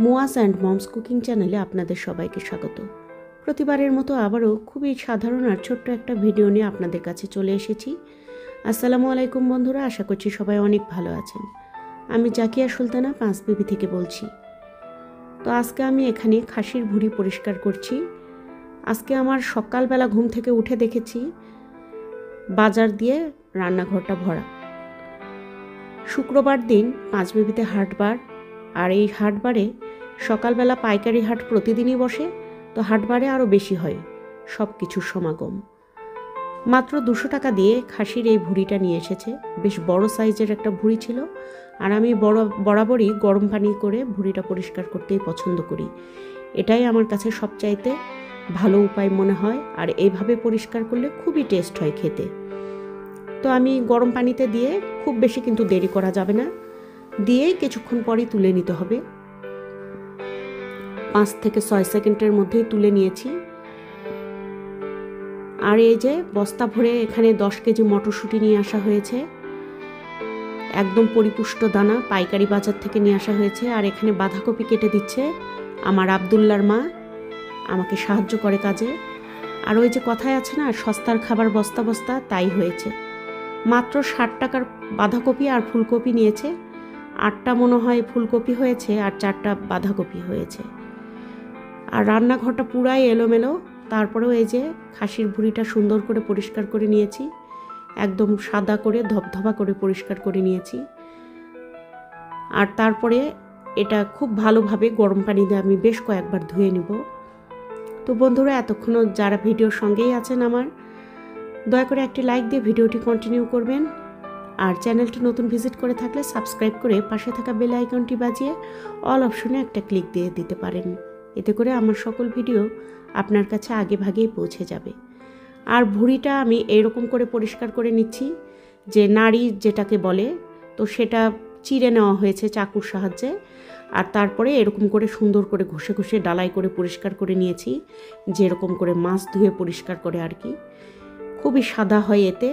Muaz and moms cooking চ্যানেলে আপনাদের সবাইকে স্বাগত। প্রতিবারের মতো আবারও খুবই সাধারণ আর ছোট্ট একটা ভিডিও নিয়ে আপনাদের কাছে চলে এসেছি। আসসালামু আলাইকুম বন্ধুরা, আশা করছি সবাই অনেক ভালো আছেন। আমি জাকিয়া সুলতানা পাঁচবিবি থেকে বলছি। তো আজকে আমি এখানে খাসির ভুঁড়ি পরিষ্কার করছি। আজকে আমার সকালবেলা ঘুম থেকে উঠে দেখেছি বাজার দিয়ে রান্নাঘরটা ভরা। শুক্রবার দিন পাঁচবিবিতে হাটবার, আর এই হাটবারে সকালবেলা পাইকারি হাট প্রতিদিনই বসে, তো হাটবারে আরও বেশি হয় সব কিছুর সমাগম। মাত্র 200 টাকা দিয়ে খাসির এই ভুঁড়িটা নিয়ে এসেছে। বেশ বড় সাইজের একটা ভুঁড়ি ছিল, আর আমি বরাবরই গরম পানি করে ভুঁড়িটা পরিষ্কার করতেই পছন্দ করি। এটাই আমার কাছে সবচাইতে ভালো উপায় মনে হয়, আর এইভাবে পরিষ্কার করলে খুবই টেস্ট হয় খেতে। তো আমি গরম পানিতে দিয়ে, খুব বেশি কিন্তু দেরি করা যাবে না, দিয়ে কিছুক্ষণ পরই তুলে নিতে হবে। 5 থেকে 6 সেকেন্ডের মধ্যেই তুলে নিয়েছি। আর এই যে বস্তা ভরে এখানে 10 কেজি মটরশুঁটি নিয়ে আসা হয়েছে, একদম পরিপুষ্ট দানা, পাইকারি বাজার থেকে নিয়ে আসা হয়েছে। আর এখানে বাঁধাকপি কেটে দিচ্ছে আমার আব্দুল্লার মা, আমাকে সাহায্য করে কাজে। আর ওই যে কথায় আছে না, সস্তার খাবার বস্তা বস্তা, তাই হয়েছে। মাত্র 60 টাকার বাঁধাকপি আর ফুলকপি নিয়েছে। 8টা মনে হয় ফুলকপি হয়েছে আর 4টা বাঁধাকপি হয়েছে। আর রান্নাঘরটা পুরাই এলোমেলো। তারপরেও এই যে খাসির ভুঁড়িটা সুন্দর করে পরিষ্কার করে নিয়েছি, একদম সাদা করে ধবধবা করে পরিষ্কার করে নিয়েছি। আর তারপরে এটা খুব ভালোভাবে গরম পানি দিয়ে আমি বেশ কয়েকবার ধুয়ে নিব। তো বন্ধুরা, এতক্ষণও যারা ভিডিওর সঙ্গেই আছেন আমার, দয়া করে একটি লাইক দিয়ে ভিডিওটি কন্টিনিউ করবেন। আর চ্যানেলটি নতুন ভিজিট করে থাকলে সাবস্ক্রাইব করে পাশে থাকা বেল আইকনটি বাজিয়ে অল অপশনে একটা ক্লিক দিয়ে দিতে পারেন। এতে করে আমার সকল ভিডিও আপনার কাছে আগে ভাগেই পৌঁছে যাবে। আর ভুঁড়িটা আমি এইরকম করে পরিষ্কার করে নিচ্ছি, যে নাড়ি যেটাকে বলে, তো সেটা চিড়ে নেওয়া হয়েছে চাকুর সাহায্যে। আর তারপরে এরকম করে সুন্দর করে ঘষে ঘষে ডালাই করে পরিষ্কার করে নিয়েছি, যেরকম করে মাছ ধুয়ে পরিষ্কার করে আর কি। খুবই সাদা হয় এতে,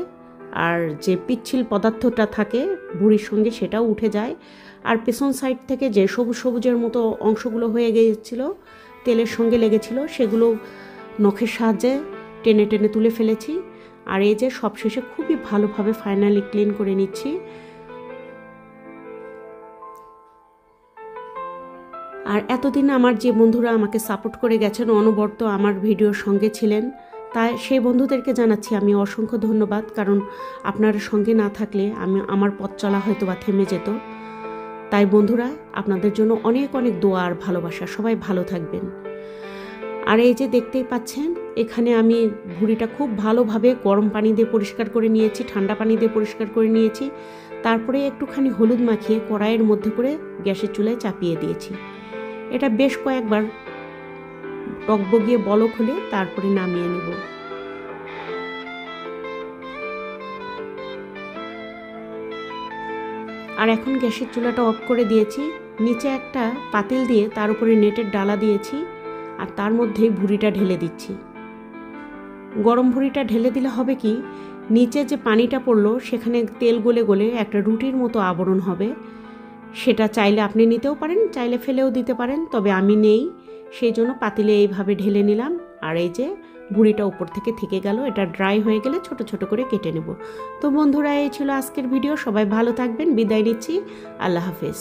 আর যে পিচ্ছিল পদার্থটা থাকে ভুঁড়ির সঙ্গে সেটাও উঠে যায়। আর পেছন সাইড থেকে যে সবুজ সবুজের মতো অংশগুলো হয়ে গিয়েছিল, তেলের সঙ্গে লেগেছিল, সেগুলো নখের সাহায্যে টেনে টেনে তুলে ফেলেছি। আর এই যে সবশেষে খুবই ভালোভাবে ফাইনালি ক্লিন করে নিচ্ছি। আর এতদিন আমার যে বন্ধুরা আমাকে সাপোর্ট করে গেছেন, অনবরত আমার ভিডিওর সঙ্গে ছিলেন, তাই সেই বন্ধুদেরকে জানাচ্ছি আমি অসংখ্য ধন্যবাদ। কারণ আপনার সঙ্গে না থাকলে আমার পথ চলা হয়তো বা থেমে যেত। তাই বন্ধুরা, আপনাদের জন্য অনেক অনেক দোয়া আর ভালোবাসা। সবাই ভালো থাকবেন। আর এই যে দেখতেই পাচ্ছেন, এখানে আমি ভুঁড়িটা খুব ভালোভাবে গরম পানি দিয়ে পরিষ্কার করে নিয়েছি, ঠান্ডা পানি দিয়ে পরিষ্কার করে নিয়েছি। তারপরে একটুখানি হলুদ মাখিয়ে কড়াইয়ের মধ্যে করে গ্যাসের চুলায় চাপিয়ে দিয়েছি। এটা বেশ কয়েকবার টকবগিয়ে বলক হলে তারপরে নামিয়ে নেব। আর এখন গ্যাসের চুলাটা অফ করে দিয়েছি। নিচে একটা পাতিল দিয়ে তার উপরে নেটের ডালা দিয়েছি, আর তার মধ্যেই ভুঁড়িটা ঢেলে দিচ্ছি। গরম ভুঁড়িটা ঢেলে দিলে হবে কি, নিচে যে পানিটা পড়লো সেখানে তেল গলে গলে একটা রুটির মতো আবরণ হবে। সেটা চাইলে আপনি নিতেও পারেন, চাইলে ফেলেও দিতে পারেন, তবে আমি নেই, সেই জন্য পাতিলে এইভাবে ঢেলে নিলাম। আর এই যে ভুঁড়িটা উপর থেকে গেল, এটা ড্রাই হয়ে গেলে ছোট ছোট করে কেটে নেব। তো বন্ধুরা, এই ছিল আজকের ভিডিও। সবাই ভালো থাকবেন, বিদায় নিচ্ছি। আল্লাহ হাফেজ।